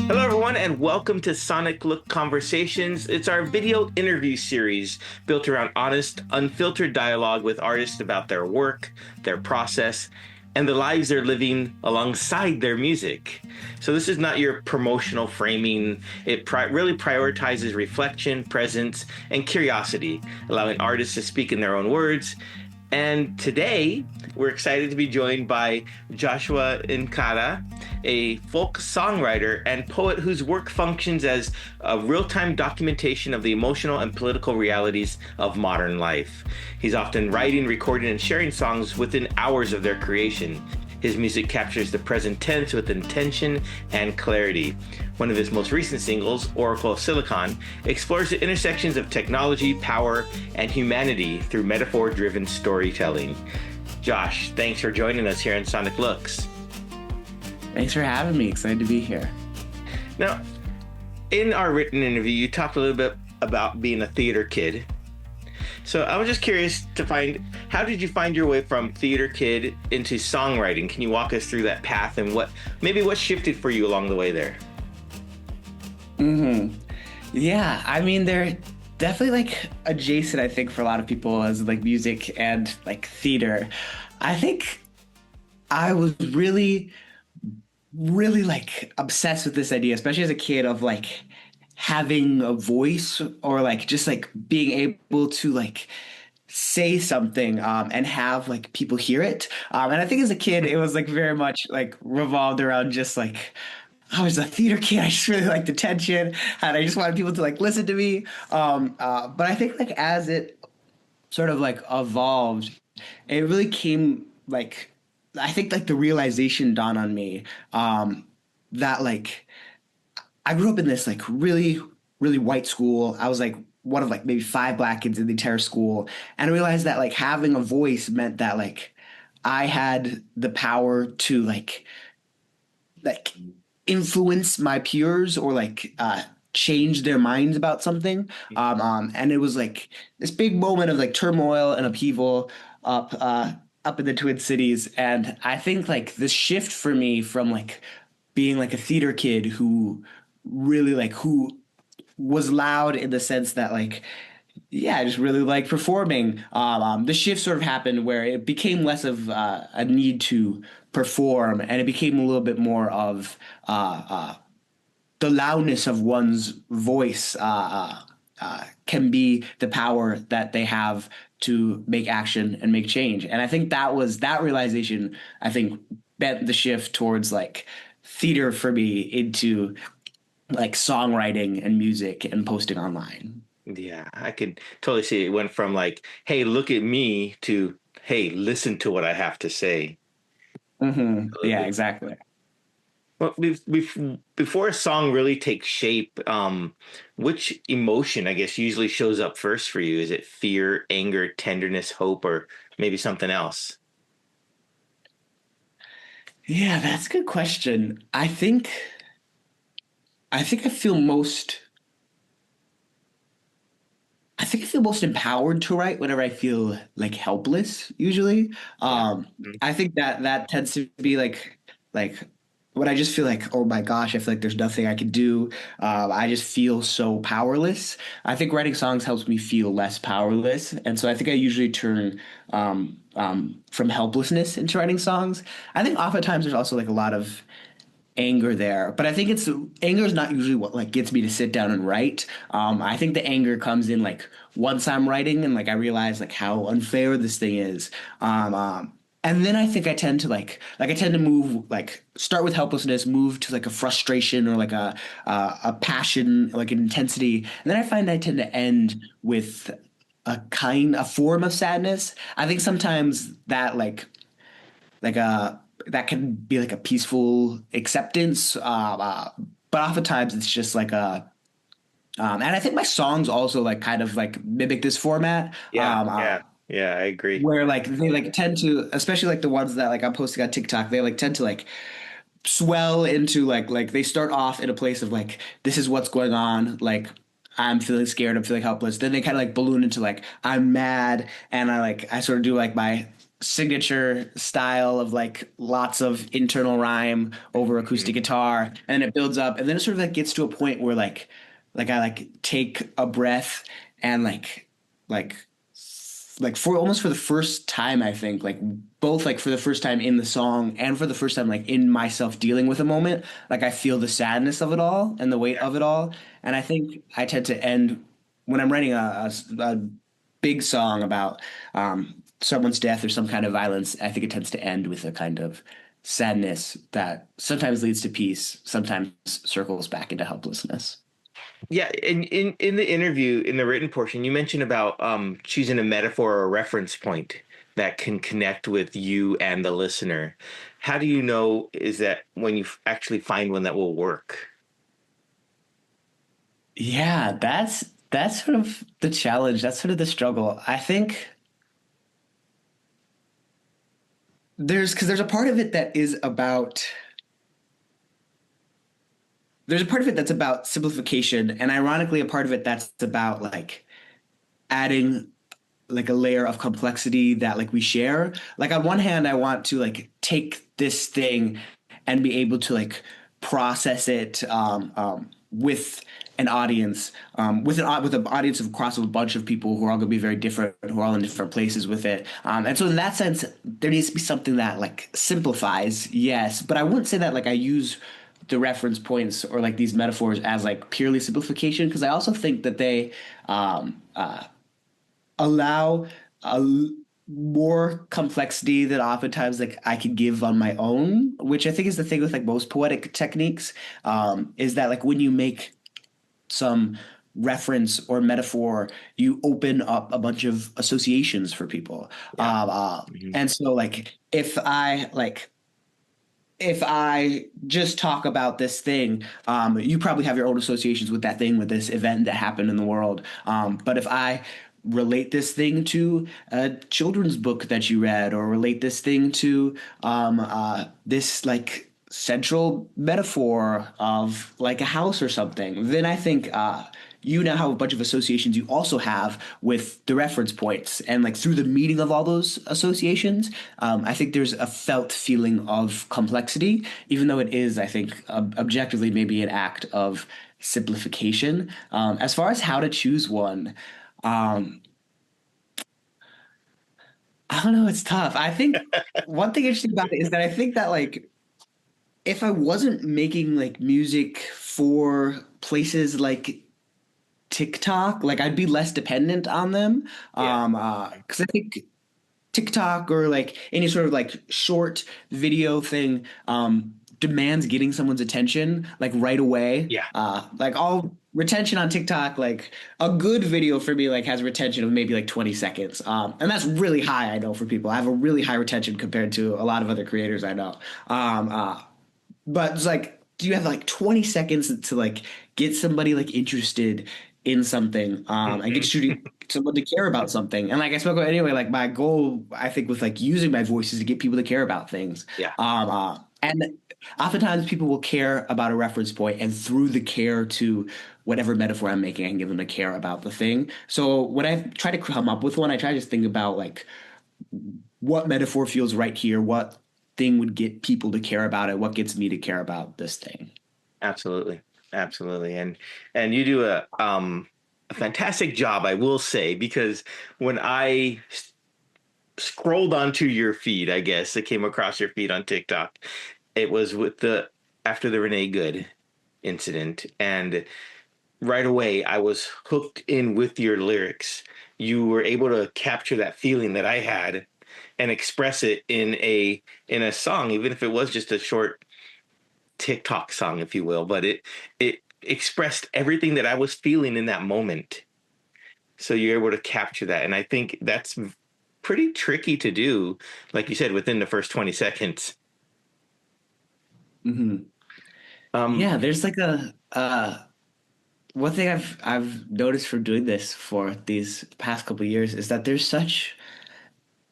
Hello, everyone, and welcome to Sonic Look Conversations. It's our video interview series built around honest, unfiltered dialogue with artists about their work, their process, and the lives they're living alongside their music. So, this is not your promotional framing. It really prioritizes reflection, presence, and curiosity, allowing artists to speak in their own words. And today, we're excited to be joined by Joshua Kata, a folk songwriter and poet whose work functions as a real-time documentation of the emotional and political realities of modern life. He's often writing, recording, and sharing songs within hours of their creation. His music captures the present tense with intention and clarity. One of his most recent singles, Oracle of Silicon, explores the intersections of technology, power, and humanity through metaphor-driven storytelling. Josh, thanks for joining us here on Sonic Looks. Thanks for having me. Excited to be here. Now, in our written interview, you talked a little bit about being a theater kid. So I was just curious to find, how did you find your way from theater kid into songwriting? Can you walk us through that path and what shifted for you along the way there? Yeah, I mean, they're definitely like adjacent, I think, for a lot of people as like music and like theater. I think I was really like obsessed with this idea, especially as a kid, of like having a voice or like just like being able to like say something and have like people hear it. And I think as a kid, it was like very much like revolved around just like I was a theater kid. I just really liked attention and I just wanted people to like listen to me. But I think like as it sort of like evolved, it really came like I think like the realization dawned on me that like I grew up in this like really white school. I was like one of like maybe five black kids in the entire school, and I realized that like having a voice meant that like I had the power to like influence my peers or like change their minds about something. And it was like this big moment of like turmoil and upheaval up in the Twin Cities, and I think like the shift for me from like being like a theater kid who was loud in the sense that like yeah, I just really like performing. The shift sort of happened where it became less of a need to perform, and it became a little bit more of the loudness of one's voice can be the power that they have to make action and make change. And I think that realization, I think, bent the shift towards like theater for me into like songwriting and music and posting online. Yeah, I could totally see it went from like, hey, look at me to, hey, listen to what I have to say. Yeah, exactly. Well, before a song really takes shape, which emotion, I guess, usually shows up first for you? Is it fear, anger, tenderness, hope, or maybe something else? Yeah, that's a good question. I think I feel most empowered to write whenever I feel like helpless, usually. Yeah. I think that tends to be like when I just feel like, oh my gosh, I feel like there's nothing I can do. I just feel so powerless. I think writing songs helps me feel less powerless. And so I think I usually turn from helplessness into writing songs. I think oftentimes there's also like a lot of anger there, but I think it's anger is not usually what like gets me to sit down and write. I think the anger comes in like once I'm writing and like I realize like how unfair this thing is. And then I think I tend to like I tend to move like start with helplessness, move to like a frustration or like a passion, like an intensity, and then I find I tend to end with a form of sadness. I think sometimes that like that can be like a peaceful acceptance. But oftentimes it's just like and I think my songs also like kind of like mimic this format. Yeah, yeah, yeah, I agree. Where like they like tend to, especially like the ones that like I'm posting on TikTok, they like tend to like swell into like they start off in a place of like this is what's going on, like I'm feeling scared, I'm feeling helpless. Then they kind of like balloon into like I'm mad, and I sort of do like my signature style of like lots of internal rhyme over acoustic Mhm. guitar, and then it builds up, and then it sort of like gets to a point where like I like take a breath and like like for almost for the first time, I think, like both like for the first time in the song and for the first time like in myself dealing with a moment, like I feel the sadness of it all and the weight Yeah. of it all. And I think I tend to end when I'm writing a big song about someone's death or some kind of violence. I think it tends to end with a kind of sadness that sometimes leads to peace, sometimes circles back into helplessness. Yeah, in the interview, in the written portion, you mentioned about choosing a metaphor or a reference point that can connect with you and the listener. How do you know is that when you actually find one that will work? Yeah, that's sort of the challenge. That's sort of the struggle. I think there's a part of it that is about there's a part of it that's about simplification, and ironically a part of it that's about like adding like a layer of complexity that like we share. Like on one hand, I want to like take this thing and be able to like process it with an audience, with an audience of across a bunch of people who are all going to be very different, who are all in different places with it. And so in that sense, there needs to be something that like simplifies, yes, but I wouldn't say that like I use the reference points or like these metaphors as like purely simplification because I also think that they um, uh, allow a more complexity that oftentimes like I could give on my own, which I think is the thing with like most poetic techniques, is that like when you make some reference or metaphor, you open up a bunch of associations for people. Yeah. Mhm. And so like if I just talk about this thing, you probably have your own associations with that thing, with this event that happened in the world. But if I relate this thing to a children's book that you read, or relate this thing to this like central metaphor of like a house or something, then I think you now have a bunch of associations you also have with the reference points. And like through the meaning of all those associations, I think there's a felt feeling of complexity, even though it is, I think, objectively maybe an act of simplification. As far as how to choose one, um, I don't know, it's tough. I think one thing interesting about it is that I think that like if I wasn't making like music for places like TikTok, like I'd be less dependent on them. Yeah. Because I think TikTok or like any sort of like short video thing demands getting someone's attention like right away. Yeah. Like all retention on TikTok, like a good video for me like has retention of maybe like 20 seconds. And that's really high, I know, for people. I have a really high retention compared to a lot of other creators I know. Um, uh, but it's like, do you have like 20 seconds to like get somebody like interested in something and Mhm. get you someone to care about something? And like I spoke about anyway, like my goal, I think, with like using my voice is to get people to care about things. Yeah. And oftentimes people will care about a reference point, and through the care to whatever metaphor I'm making, I can give them to care about the thing. So when I try to come up with one, I try to just think about like what metaphor feels right here, what thing would get people to care about it, what gets me to care about this thing. Absolutely. Absolutely. And you do a fantastic job, I will say, because when I scrolled onto your feed, I guess it came across your feed on TikTok. It was with the after the Renee Good incident, and right away I was hooked in with your lyrics. You were able to capture that feeling that I had and express it in a song, even if it was just a short TikTok song, if you will. But it expressed everything that I was feeling in that moment. So you're able to capture that, and I think that's pretty tricky to do, like you said, within the first 20 seconds. Hmm. Um, Yeah, there's like a one thing I've noticed from doing this for these past couple of years is that there's such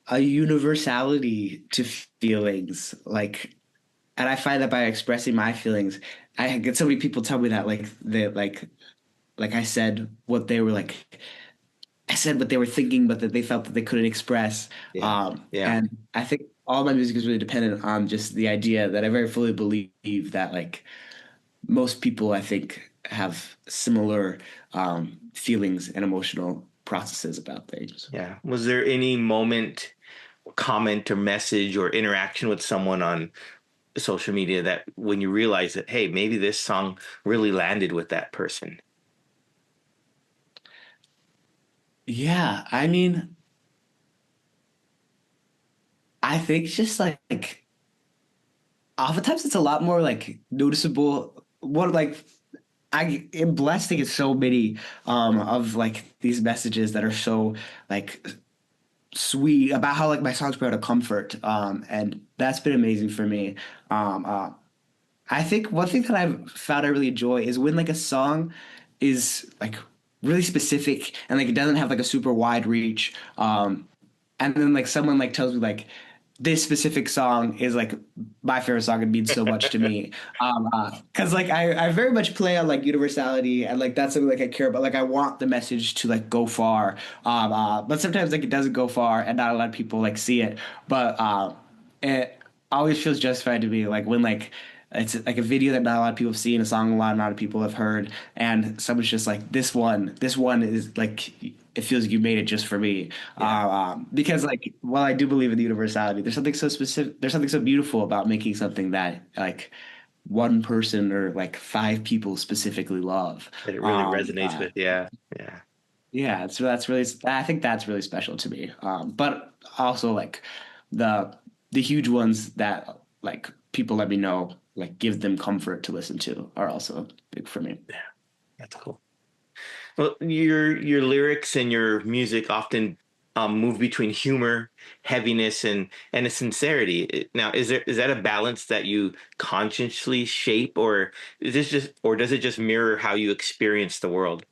a universality to feelings. Like, and I find that by expressing my feelings, I get so many people tell me that like they like like I said what they were thinking, but that they felt that they couldn't express. Yeah. Yeah. And I think all my music is really dependent on just the idea that I very fully believe that like most people, I think, have similar feelings and emotional processes about things. Yeah. Was there any moment, comment, or message or interaction with someone on social media that when you realize that, hey, maybe this song really landed with that person? Yeah, I mean, I think just like oftentimes it's a lot more like noticeable. What like I am blessed to get so many of like these messages that are so like sweet about how like my songs brought a comfort, and that's been amazing for me. Um, uh, I think one thing that I've found I really enjoy is when like a song is like really specific and like it doesn't have like a super wide reach. And then like someone like tells me like this specific song is like my favorite song and means so much to me. Cause like I very much play on like universality and like that's something like I care about. Like I want the message to like go far. But sometimes like it doesn't go far and not a lot of people like see it. But it always feels justified to me like when like it's like a video that not a lot of people have seen, a song a lot of people have heard, and someone's just like, this one is like, it feels like you made it just for me. Yeah. Because like, while I do believe in the universality, there's something so specific, there's something so beautiful about making something that like one person or like five people specifically love. That it really Um, resonates uh, with. Yeah. Yeah. yeah, so that's really, I think that's really special to me. But also like the the huge ones that like people let me know, like give them comfort to listen to, are also big for me. Yeah. That's cool. Well, your lyrics and your music often move between humor, heaviness, and a sincerity. Now, is that a balance that you consciously shape, or is this just, or does it just mirror how you experience the world?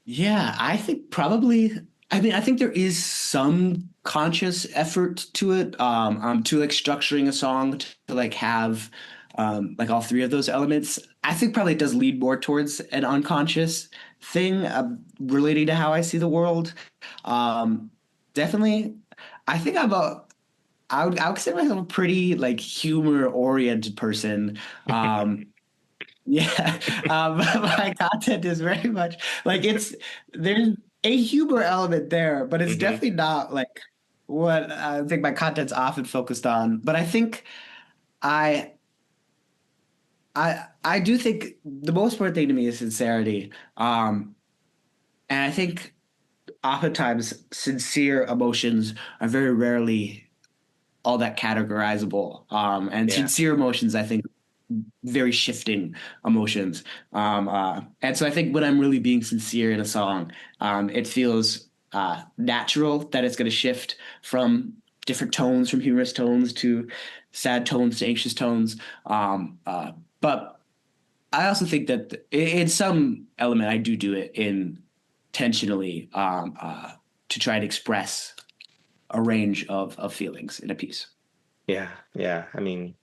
Yeah, I think probably. I mean, I think there is some conscious effort to it, to like structuring a song to like have, like all three of those elements. I think probably it does lead more towards an unconscious thing, relating to how I see the world. Um, Definitely, I think I would consider myself a pretty like humor oriented person. Yeah, my content is very much like there's a humor element there, but it's Hmm. definitely not like what I think my content's often focused on. But I think I I do think the most important thing to me is sincerity. And I think oftentimes sincere emotions are very rarely all that categorizable. And Yeah. sincere emotions, I think, very shifting emotions. And so I think when I'm really being sincere in a song, it feels natural that it's going to shift from different tones, from humorous tones to sad tones to anxious tones. But I also think that in some element, I do it intentionally, to try to express a range of feelings in a piece. Yeah. Yeah. I mean,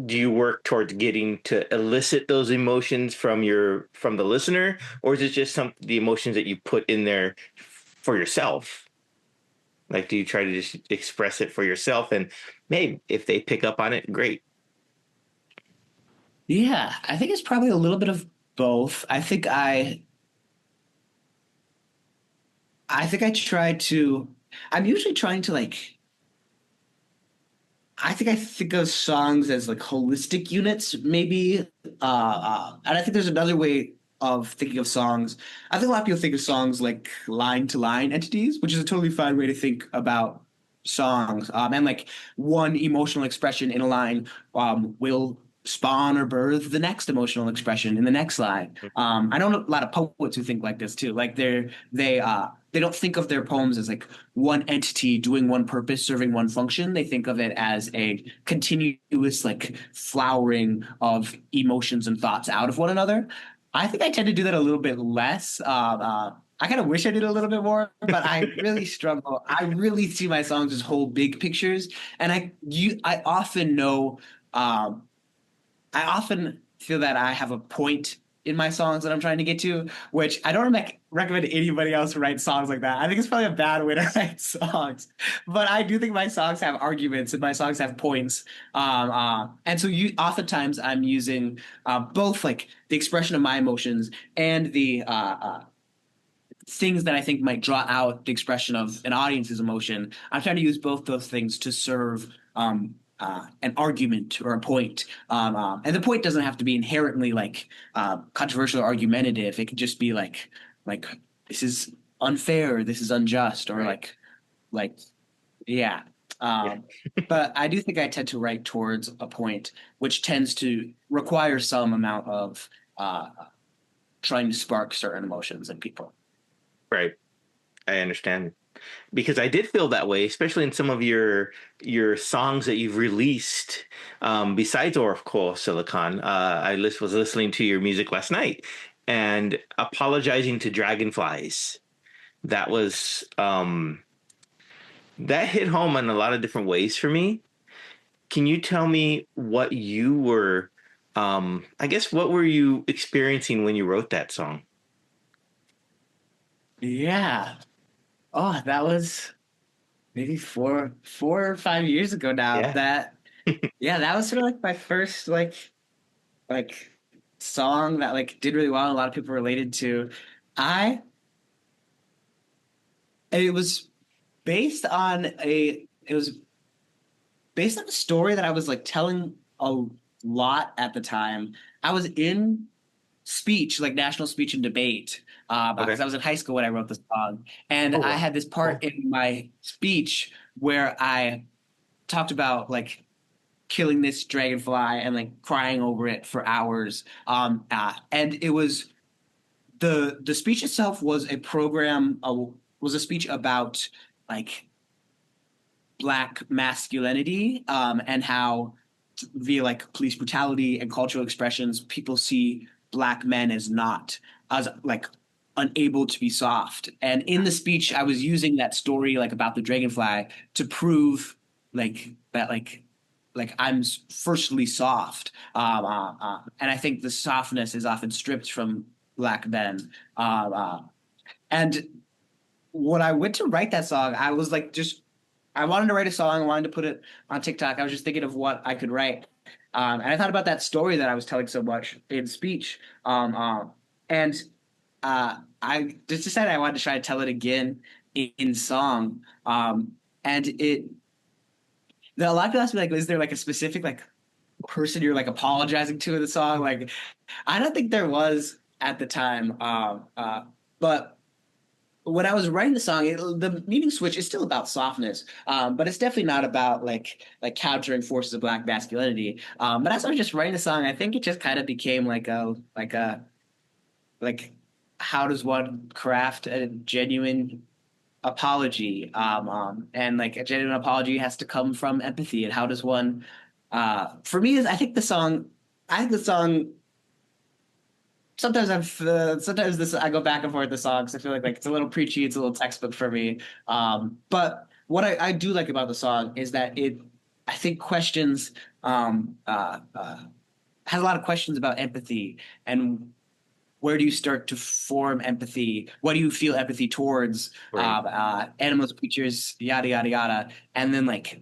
do you work towards getting to elicit those emotions from the listener, or is it just the emotions that you put in there for yourself? Like, do you try to just express it for yourself, and maybe if they pick up on it, great. Yeah, I think it's probably a little bit of both. I think I try to I'm usually trying to like I think of songs as like holistic units, maybe. And I think there's another way of thinking of songs. I think a lot of people think of songs like line to line entities, which is a totally fine way to think about songs. And like one emotional expression in a line will spawn or birth the next emotional expression in the next line. I know a lot of poets who think like this too. Like they don't think of their poems as like one entity doing one purpose, serving one function. They think of it as a continuous like flowering of emotions and thoughts out of one another. I think I tend to do that a little bit less. I kind of wish I did a little bit more, but I really struggle. I really see my songs as whole big pictures, and I often know. Um, I often feel that I have a point in my songs that I'm trying to get to, which I don't recommend anybody else write songs like that. I think it's probably a bad way to write songs, but I do think my songs have arguments and my songs have points. And so oftentimes I'm using both like the expression of my emotions and the things that I think might draw out the expression of an audience's emotion. I'm trying to use both those things to serve an argument or a point. And the point doesn't have to be inherently like controversial or argumentative. It can just be like this is unfair, this is unjust, or Right. like yeah. Yeah. Um, but I do think I tend to write towards a point, which tends to require some amount of trying to spark certain emotions in people. Right. I understand. Because I did feel that way, especially in some of your songs that you've released. Besides Oracle Silicon, was listening to your music last night and apologizing to Dragonflies. That was that hit home in a lot of different ways for me. Can you tell me what you were, I guess, what were you experiencing when you wrote that song? Yeah. Oh, that was maybe 4 or 5 years ago now. Yeah. Yeah, that was sort of like my first like song that like did really well and a lot of people related to. I it was based on a it was based on a story that I was like telling a lot at the time. I was in speech, like national speech and debate, because Okay. I was in high school when I wrote this song, and Oh I wow. had this part in my speech where I talked about like killing this dragonfly and like crying over it for hours. And it was the speech itself was a program, was a speech about like black masculinity, and how via like police brutality and cultural expressions, people see black men as not as like unable to be soft. And in the speech, I was using that story like about the dragonfly to prove like that like I'm firstly soft. And I think the softness is often stripped from black men. And when I went to write that song, I was like, just I wanted to write a song, I wanted to put it on TikTok. I was just thinking of what I could write, and I thought about that story that I was telling so much in speech, and I just decided I wanted to try to tell it again in song. And a lot of people ask me like, is there like a specific like person you're like apologizing to in the song? Like, I don't think there was at the time, but when I was writing the song, the meaning switch is still about softness, but it's definitely not about like countering forces of black masculinity. But as I was just writing the song, I think it just kind of became like how does one craft a genuine apology? And like a genuine apology has to come from empathy. And how does one? For me, is I think the song sometimes this I go back and forth with the songs. I feel like it's a little preachy, it's a little textbook for me. But what I do like about the song is that it I think questions has a lot of questions about empathy and where do you start to form empathy? What do you feel empathy towards Right. animals, creatures, yada yada yada, and then like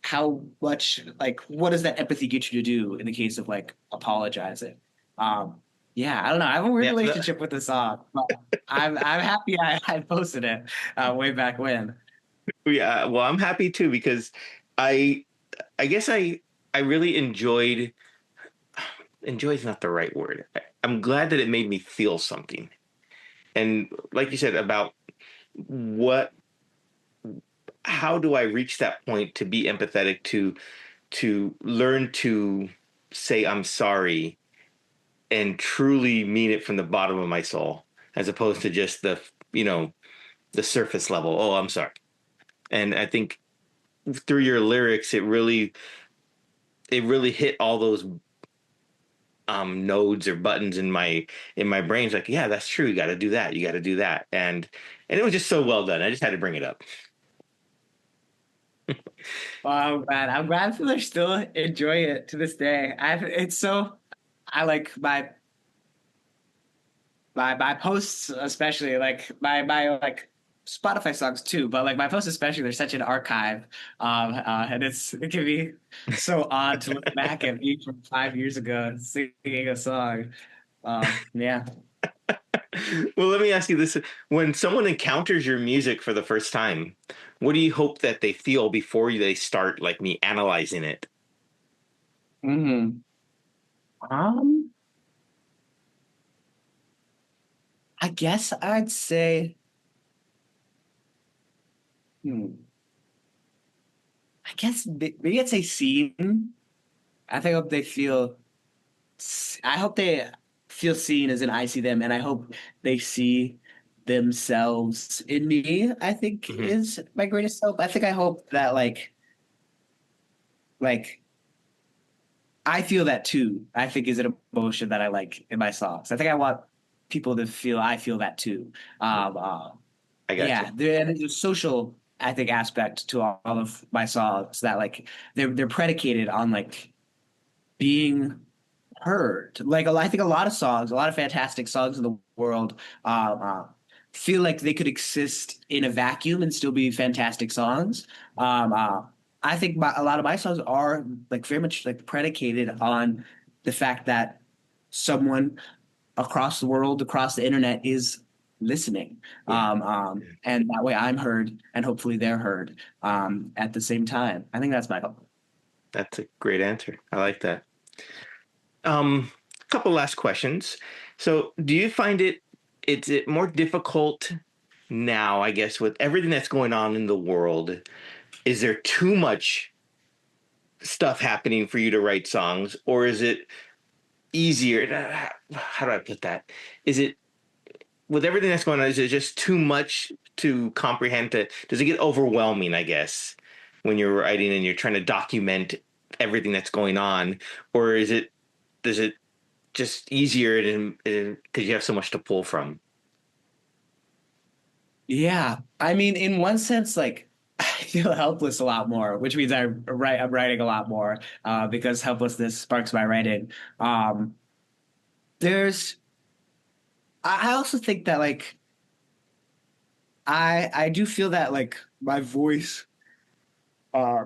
how much like what does that empathy get you to do in the case of like apologizing? Um, yeah, I don't know. I have a weird Yeah. relationship with the song, but I'm happy I posted it way back when. Yeah. Well, I'm happy too because I I guess I really enjoy is not the right word. I'm glad that it made me feel something. And like you said about what how do I reach that point to be empathetic to learn to say I'm sorry and truly mean it from the bottom of my soul as opposed to just the surface level. Oh, I'm sorry. And I think through your lyrics it really hit all those nodes or buttons in my brain. It's like, yeah, that's true. You got to do that. You got to do that. And it was just so well done. I just had to bring it up. Oh man, I'm glad people still enjoy it to this day. I like my posts especially like my like Spotify songs too, but like my posts especially, they're such an archive. And it can be so odd to look back at me from 5 years ago singing a song. Yeah. Well, let me ask you this. When someone encounters your music for the first time, what do you hope that they feel before they start, like me, analyzing it? hmm Um, I guess I'd say, hmm, I guess maybe I'd say seen. I hope they feel. I hope they feel seen as in I see them, and I hope they see themselves in me. I think Hmm. is my greatest hope. I hope that like I feel that too. I think is an emotion that I like in my songs. I think I want people to feel I feel that too. Um, uh, I got you. yeah, there's a social I think aspect to all of my songs that like they're predicated on like being heard. Like I think a lot of songs, a lot of fantastic songs in the world, feel like they could exist in a vacuum and still be fantastic songs. I think a lot of my songs are like very much like predicated on the fact that someone across the world, across the internet, is listening, Yeah. and that way I'm heard, and hopefully they're heard at the same time. I think that's my hope. That's a great answer. I like that. A couple last questions. So, do you find it more difficult now, I guess, with everything that's going on in the world? Is there too much stuff happening for you to write songs, or is it easier? How do I put that? Is it with everything that's going on, is it just too much to comprehend? Does it get overwhelming, I guess, when you're writing and you're trying to document everything that's going on? Or does it just easier because you have so much to pull from? Yeah, I mean, in one sense, like I feel helpless a lot more, which means I'm writing a lot more because helplessness sparks my writing. Um, there's, I also think that like I do feel that like my voice, uh,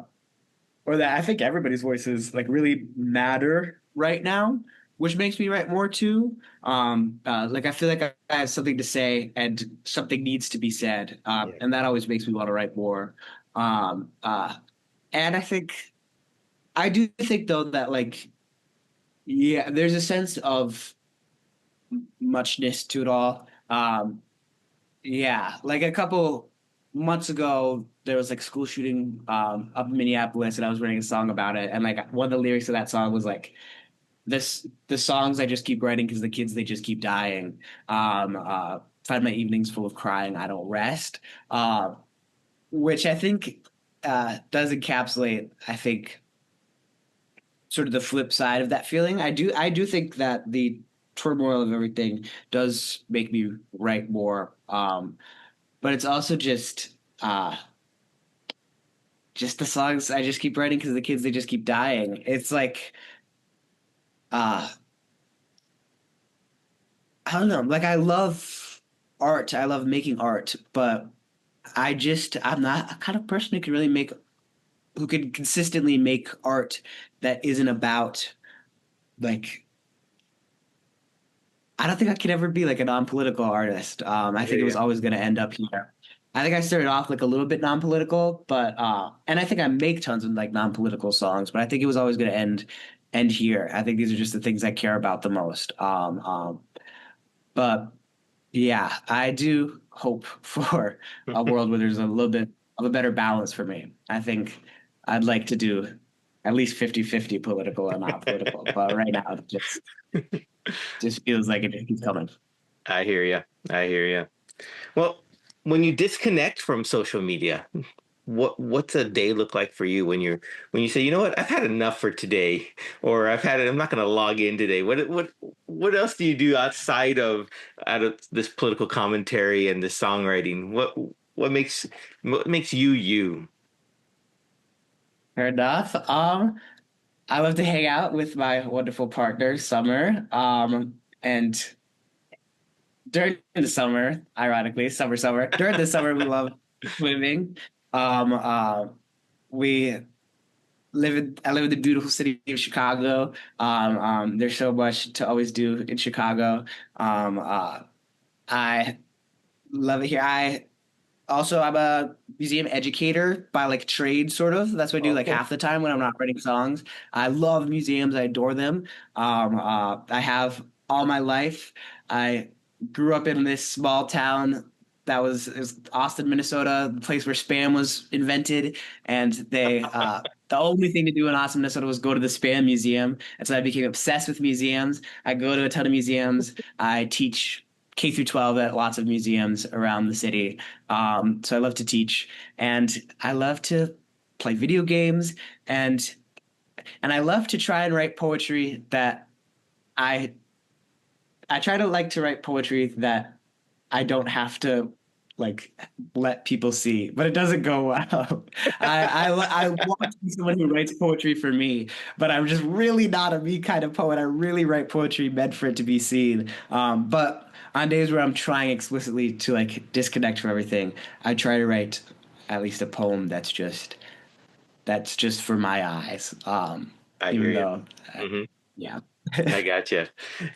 or that I think everybody's voices like really matter right now, which makes me write more too. Like I feel like I have something to say and something needs to be said, Yeah. and that always makes me want to write more. Um, uh, And I do think though that like, yeah, there's a sense of muchness to it all. Yeah, like a couple months ago, there was like school shooting up in Minneapolis, and I was writing a song about it. And like one of the lyrics of that song was like, the songs I just keep writing because the kids they just keep dying. Find my evenings full of crying, I don't rest. Which I think does encapsulate, I think, sort of the flip side of that feeling. I do think that the turmoil of everything does make me write more. But it's also just the songs I just keep writing because the kids they just keep dying. It's like uh I don't know, like I love art. I love making art, but I'm not a kind of person who can consistently make art that isn't about like I don't think I could ever be like a non-political artist. I I hear think it was you. always going to end up here. I think I started off like a little bit non-political, but and I think I make tons of like non-political songs, but I think it was always going to end here. I think these are just the things I care about the most. But yeah, I do hope for a world where there's a little bit of a better balance for me. I think I'd like to do at least 50-50 political and not political, but right now it just feels like it keeps coming. I hear you. I hear you. Well, when you disconnect from social media, what's a day look like for you when you say, you know what, I've had enough for today, or I'm not going to log in today. What else do you do out of this political commentary and this songwriting? What makes you you? Fair enough. I love to hang out with my wonderful partner, Summer. And during the summer, ironically, summer, during the summer, we love swimming. Um, uh, we I live in the beautiful city of Chicago. There's so much to always do in Chicago. I love it here. I'm a museum educator by like trade, sort of. That's what I do like Okay. half the time when I'm not writing songs. I love museums. I adore them. I have all my life. I grew up in this small town it was Austin, Minnesota, the place where Spam was invented, and the only thing to do in Austin, Minnesota was go to the Spam Museum, and so I became obsessed with museums. I go to a ton of museums. I teach K through 12 at lots of museums around the city. So I love to teach, and I love to play video games, and I love to try and write poetry that I I try to like to write poetry that I don't have to like let people see, but it doesn't go well. I want to be someone who writes poetry for me, but I'm just really not a me kind of poet. I really write poetry meant for it to be seen. But on days where I'm trying explicitly to like disconnect from everything, I try to write at least a poem that's just for my eyes. I hear Even you. though, Hmm. yeah. I gotcha.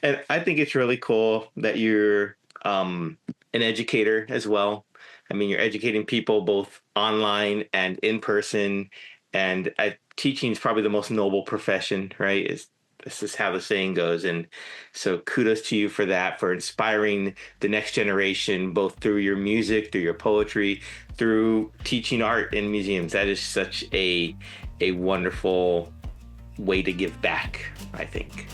And I think it's really cool that you're an educator as well. I mean, you're educating people both online and in person. And teaching is probably the most noble profession, right? This is how the saying goes. And so kudos to you for that, for inspiring the next generation, both through your music, through your poetry, through teaching art in museums. That is such a wonderful way to give back, I think.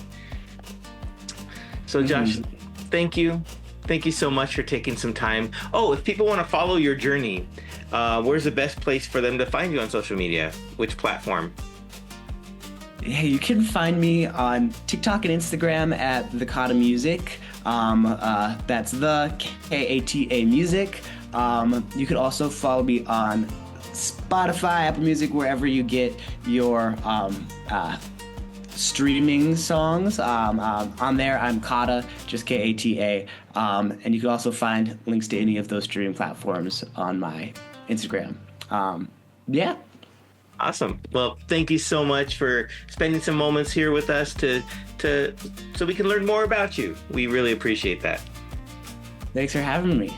So, Josh, Mhm. thank you. Thank you so much for taking some time. Oh, if people want to follow your journey, where's the best place for them to find you on social media? Which platform? Yeah, you can find me on TikTok and Instagram at the Kata Music. That's the Kata Music. You can also follow me on Spotify, Apple Music, wherever you get your streaming songs. On there, I'm Kata, just Kata. And you can also find links to any of those streaming platforms on my Instagram. Yeah. Awesome. Well, thank you so much for spending some moments here with us to so we can learn more about you. We really appreciate that. Thanks for having me.